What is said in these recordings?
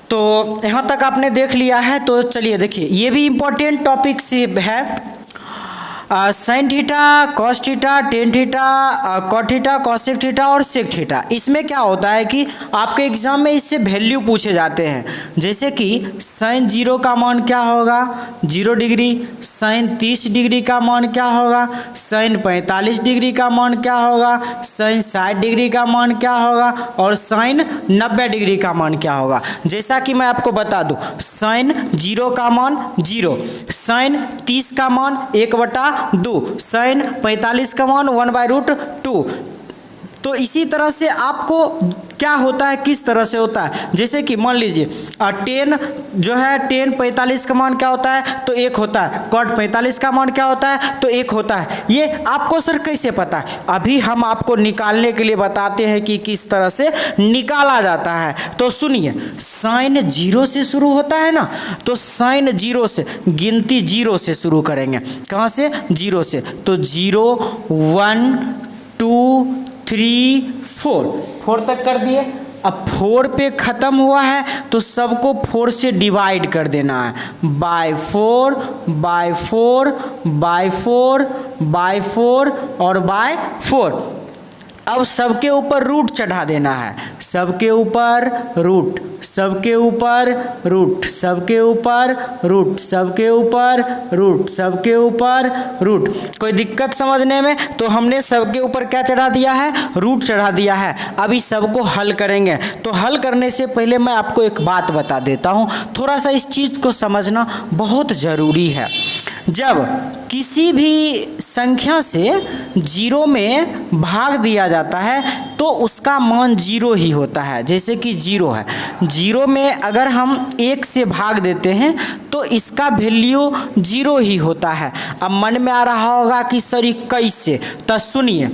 तो यहाँ तक आपने देख लिया है। तो चलिए देखिए, ये भी इम्पोर्टेंट टॉपिक से है। Sine theta, cos theta, tan theta, cot theta, cosec theta और सेक थीटा। इसमें क्या होता है कि आपके एग्जाम में इससे वैल्यू पूछे जाते हैं। जैसे कि साइन 0 का मान क्या होगा, 0 डिग्री। साइन 30 डिग्री का मान क्या होगा, साइन 45 डिग्री का मान क्या होगा, साइन 60 डिग्री का मान क्या होगा और साइन 90 डिग्री का मान क्या होगा। जैसा कि मैं आपको बता दूं, साइन 0 का मान 0, साइन 30 का मान 1/2, साइन 45 का मान 1/√2। तो इसी तरह से आपको क्या होता है, किस तरह से होता है, जैसे कि मान लीजिए 10 जो है, 10 45 का मान क्या होता है, तो 1 होता है। कॉट 45 का मान क्या होता है, तो 1 होता है। ये आपको सर कैसे पता है, अभी हम आपको निकालने के लिए बताते हैं कि किस तरह से निकाला जाता है। तो सुनिए, साइन 0 से शुरू होता है ना, तो साइन 0 से गिनती 0 से शुरू करेंगे। कहाँ से, 0 से। तो 0 1 2 3 4 तक कर दिए। अब 4 पे ख़त्म हुआ है तो सबको 4 से डिवाइड कर देना है, बाय 4 बाय 4 बाय 4 बाय 4 और बाय 4। अब सबके ऊपर रूट चढ़ा देना है, सबके ऊपर रूट, सबके ऊपर रूट, सबके ऊपर रूट, सबके ऊपर रूट, सबके ऊपर रूट। कोई दिक्कत समझने में? तो हमने सबके ऊपर क्या चढ़ा दिया है, रूट चढ़ा दिया है। अभी सबको हल करेंगे। तो हल करने से पहले मैं आपको एक बात बता देता हूँ, थोड़ा सा इस चीज़ को समझना बहुत ज़रूरी है। जब किसी भी संख्या से 0 में भाग दिया जाता है तो उसका मान 0 ही होता है। जैसे कि 0 है, 0 में अगर हम 1 से भाग देते हैं तो इसका वैल्यू 0 ही होता है। अब मन में आ रहा होगा कि सर कैसे, तो सुनिए,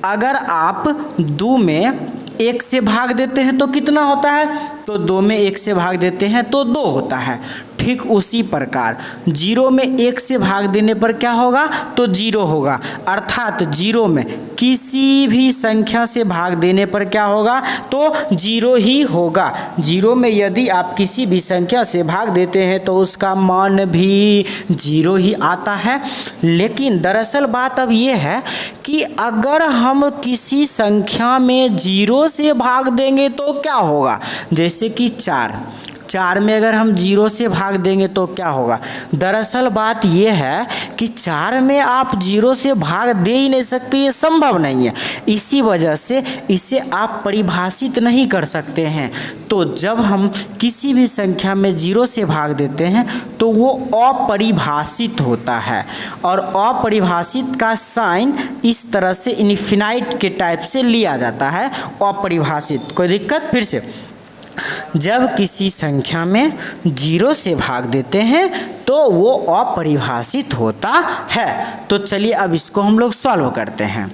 अगर आप 2 में 1 से भाग देते हैं तो कितना होता है, तो 2 में 1 से भाग देते हैं तो 2 होता है। ठीक उसी प्रकार 0 में 1 से भाग देने पर क्या होगा, तो 0 होगा। अर्थात 0 में किसी भी संख्या से भाग देने पर क्या होगा, तो 0 ही होगा। 0 में यदि आप किसी भी संख्या से भाग देते हैं तो उसका मान भी 0 ही आता है। लेकिन दरअसल बात अब ये है कि अगर हम किसी संख्या में 0 से भाग देंगे तो क्या होगा। जैसे कि 4 में अगर हम 0 से भाग देंगे तो क्या होगा। दरअसल बात यह है कि 4 में आप 0 से भाग दे ही नहीं सकते, ये संभव नहीं है। इसी वजह से इसे आप परिभाषित नहीं कर सकते हैं। तो जब हम किसी भी संख्या में 0 से भाग देते हैं तो वो अपरिभाषित होता है, और अपरिभाषित का साइन इस तरह से इनफिनाइट के टाइप से लिया जाता है, अपरिभाषित। कोई दिक्कत? फिर से, जब किसी संख्या में 0 से भाग देते हैं तो वो अपरिभाषित होता है। तो चलिए अब इसको हम लोग सॉल्व करते हैं।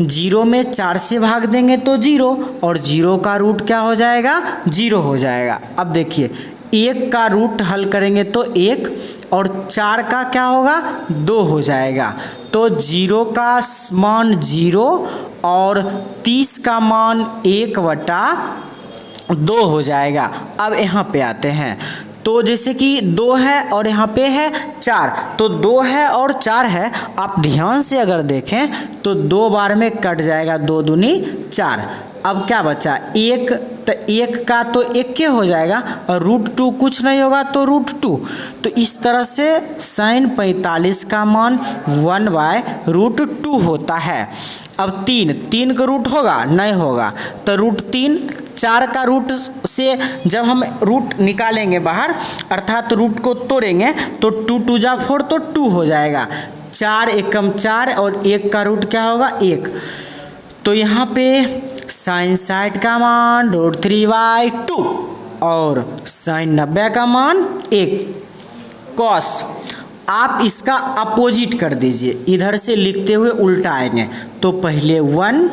0 में 4 से भाग देंगे तो 0, और 0 का रूट क्या हो जाएगा, 0 हो जाएगा। अब देखिए, 1 का रूट हल करेंगे तो 1, और 4 का क्या होगा, 2 हो जाएगा। तो 0 का मान 0 और 30 का मान 1/2 हो जाएगा। अब यहाँ पे आते हैं, तो जैसे कि 2 है और यहाँ पे है 4, तो 2 है और 4 है। आप ध्यान से अगर देखें तो 2 बार में कट जाएगा, 2 दूनी 4। अब क्या बचा, 1, तो 1 का तो 1 के हो जाएगा, और √2 कुछ नहीं होगा तो √2। तो इस तरह से साइन 45 का मान 1/√2 होता है। अब 3 का रूट होगा, नहीं होगा, तो √3। 4 का रूट से जब हम रूट निकालेंगे बाहर, अर्थात रूट को तोड़ेंगे, तो 2 2 जा 4, तो 2 हो जाएगा। 4 एकम 4 और 1 का रूट क्या होगा, 1। तो यहाँ पे साइन 60 का मान √3/2 और साइन 90 का मान 1। कॉस आप इसका अपोजिट कर दीजिए, इधर से लिखते हुए उल्टा आएंगे। तो पहले 1,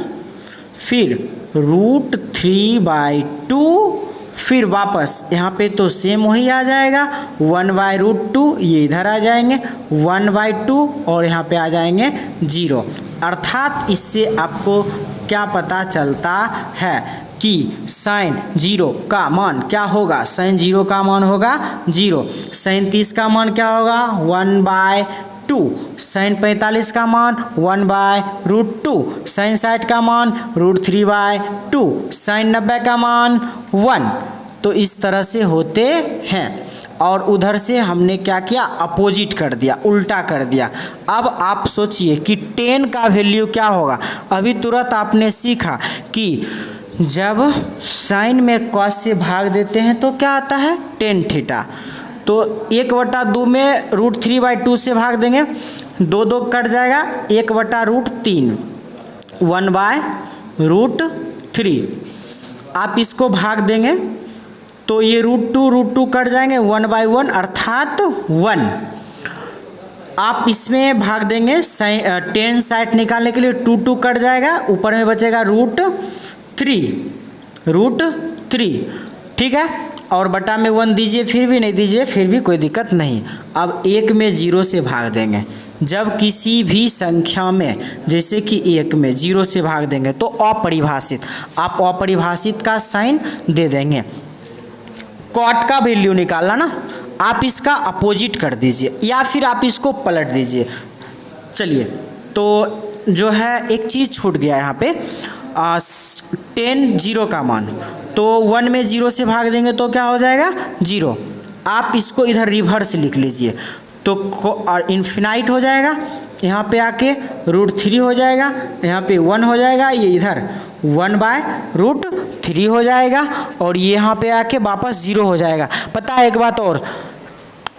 फिर √3/2, फिर वापस यहाँ पे तो सेम वही आ जाएगा, 1/√2, ये इधर आ जाएंगे 1/2 और यहाँ पे आ जाएंगे 0। अर्थात इससे आपको क्या पता चलता है कि साइन 0 का मान क्या होगा, साइन 0 का मान होगा 0, साइन 30 का मान क्या होगा 1/2, साइन 45 का मान 1/√2, साइन 60 का मान √3/2, साइन 90 का मान 1। तो इस तरह से होते हैं। और उधर से हमने क्या किया, अपोजिट कर दिया, उल्टा कर दिया। अब आप सोचिए कि 10 का वैल्यू क्या होगा। अभी तुरंत आपने सीखा कि जब साइन में कॉस से भाग देते हैं तो क्या आता है tan थीटा। तो 1/2 में √3/2 से भाग देंगे, 2 कट जाएगा, 1/√3, 1/√3। आप इसको भाग देंगे तो ये √2 कट जाएंगे, 1/1 अर्थात 1। आप इसमें भाग देंगे tan 60 निकालने के लिए 2 कट जाएगा, ऊपर में बचेगा √3, ठीक है। और बटा में 1 दीजिए, फिर भी नहीं दीजिए, फिर भी कोई दिक्कत नहीं। अब 1 में 0 से भाग देंगे। जब किसी भी संख्या में, जैसे कि 1 में 0 से भाग देंगे तो अपरिभाषित, आप अपरिभाषित का साइन दे देंगे। कॉट का वैल्यू निकालना ना, आप इसका अपोजिट कर दीजिए या फिर आप इसको पलट दीजिए। चलिए, तो जो है एक चीज़ छूट गया यहाँ पे, tan 0 का मान, तो 1 में 0 से भाग देंगे तो क्या हो जाएगा 0। आप इसको इधर रिवर्स लिख लीजिए तो और इन्फिनाइट हो जाएगा, यहाँ पे आके √3 हो जाएगा, यहाँ पे 1 हो जाएगा, ये इधर 1/√3 हो जाएगा, और ये यहाँ पे आके वापस 0 हो जाएगा। पता है एक बात और,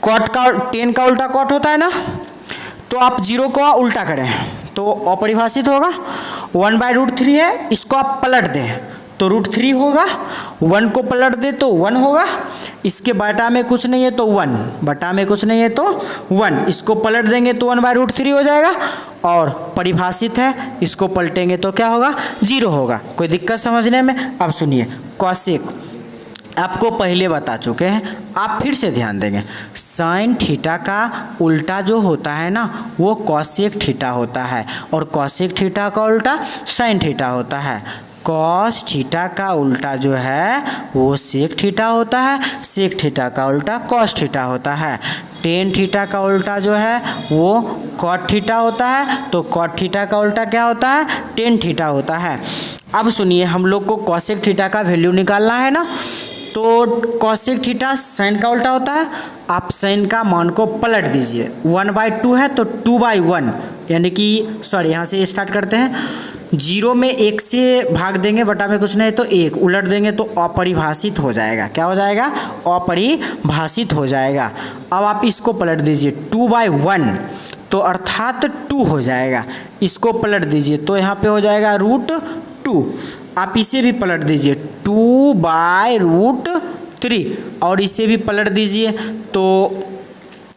कॉट का 10 का उल्टा कॉट होता है ना, तो आप 0 को उल्टा करें तो अपरिभाषित होगा। 1/√3 है, इसको आप पलट दें तो √3 होगा, 1 को पलट दे तो 1 होगा, इसके बटा में कुछ नहीं है तो 1, बटा में कुछ नहीं है तो 1, इसको पलट देंगे तो 1/√3 हो जाएगा, और परिभाषित है, इसको पलटेंगे तो क्या होगा 0 होगा। कोई दिक्कत समझने में। अब सुनिए, कॉसेक आपको पहले बता चुके हैं, आप फिर से ध्यान देंगे। साइन थीटा का उल्टा जो होता है ना, वो कॉसेक थीटा होता है, और कॉसेक थीटा का उल्टा साइन थीटा होता है। कॉस थीटा का उल्टा जो है वो सेक थीटा होता है, सेक थीटा का उल्टा कॉस थीटा होता है। tan थीटा का उल्टा जो है वो कॉट थीटा होता है, तो कॉट थीटा का उल्टा क्या होता है tan थीटा होता है। अब सुनिए, हम लोग को कॉसेक थीटा का वैल्यू निकालना है ना, तो कॉसेक थीटा साइन का उल्टा होता है। आप साइन का मान को पलट दीजिए, 1/2 है तो 2/1, यानी कि सॉरी, यहाँ से स्टार्ट करते हैं। 0 में 1 से भाग देंगे, बटा में कुछ नहीं तो 1, उलट देंगे तो अपरिभाषित हो जाएगा। क्या हो जाएगा, अपरिभाषित हो जाएगा। अब आप इसको पलट दीजिए, 2/1 तो अर्थात 2 हो जाएगा। इसको पलट दीजिए तो यहाँ पे हो जाएगा √2। आप इसे भी पलट दीजिए, 2/√3, और इसे भी पलट दीजिए तो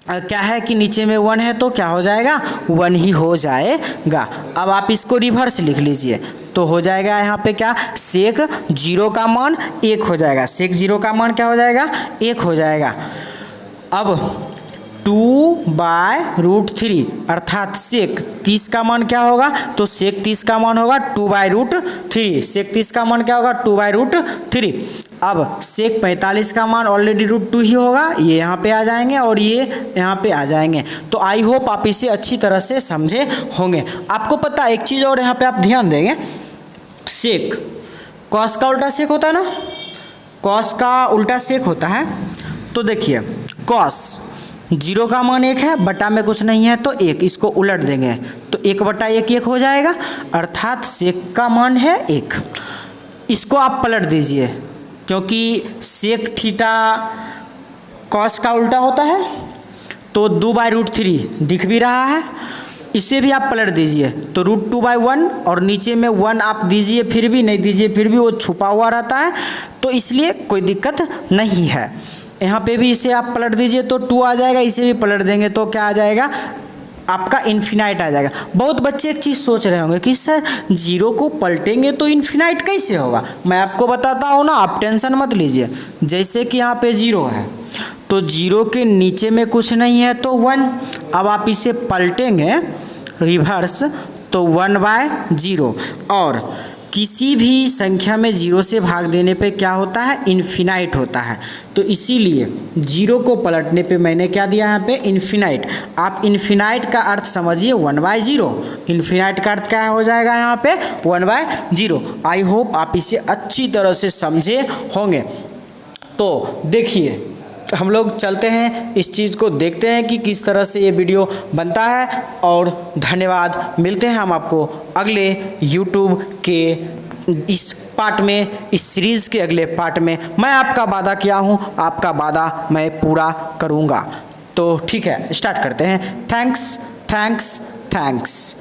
क्या है कि नीचे में 1 है तो क्या हो जाएगा 1 ही हो जाएगा। अब आप इसको रिवर्स लिख लीजिए तो हो जाएगा यहाँ पे क्या, सेक 0 का मान 1 हो जाएगा, सेक 0 का मान क्या हो जाएगा 1 हो जाएगा। अब 2/√3 अर्थात सेक 30 का मान क्या होगा, तो सेक 30 का मान होगा 2/√3, सेक 30 का मान क्या होगा 2/√3। अब सेक 45 का मान ऑलरेडी √2 ही होगा, ये यहाँ पे आ जाएंगे और ये यहाँ पे आ जाएंगे। तो आई होप आप इसे अच्छी तरह से समझे होंगे। आपको पता है एक चीज़ और, यहाँ पे आप ध्यान देंगे, सेक कॉस का उल्टा सेक होता है ना, कॉस का उल्टा सेक होता है। तो देखिए, कॉस 0 का मान 1 है, बटा में कुछ नहीं है तो 1, इसको उलट देंगे तो 1/1 1 हो जाएगा, अर्थात सेक का मान है 1। इसको आप पलट दीजिए, क्योंकि सेक थीटा कॉस का उल्टा होता है, तो 2/√3 दिख भी रहा है। इसे भी आप पलट दीजिए तो √2/1, और नीचे में 1 आप दीजिए फिर भी, नहीं दीजिए फिर भी, वो छुपा हुआ रहता है, तो इसलिए कोई दिक्कत नहीं है। यहाँ पे भी इसे आप पलट दीजिए तो 2 आ जाएगा, इसे भी पलट देंगे तो क्या आ जाएगा आपका इन्फिनाइट आ जाएगा। बहुत बच्चे एक चीज़ सोच रहे होंगे कि सर 0 को पलटेंगे तो इन्फिनाइट कैसे होगा। मैं आपको बताता हूँ ना, आप टेंशन मत लीजिए। जैसे कि यहाँ पे 0 है तो 0 के नीचे में कुछ नहीं है तो 1। अब आप इसे पलटेंगे रिवर्स तो 1/0, और किसी भी संख्या में जीरो से भाग देने पे क्या होता है, इन्फिनाइट होता है। तो इसीलिए जीरो को पलटने पे मैंने क्या दिया यहाँ पे, इन्फिनाइट। आप इन्फिनाइट का अर्थ समझिए 1/0। इन्फिनाइट का अर्थ क्या हो जाएगा यहाँ पे, 1/0। आई होप आप इसे अच्छी तरह से समझे होंगे। तो देखिए हम लोग चलते हैं, इस चीज़ को देखते हैं कि किस तरह से ये वीडियो बनता है। और धन्यवाद, मिलते हैं हम आपको अगले यूट्यूब के इस पार्ट में, इस सीरीज़ के अगले पार्ट में। मैं आपका वादा किया हूँ, आपका वादा मैं पूरा करूँगा। तो ठीक है, स्टार्ट करते हैं। Thanks thanks thanks.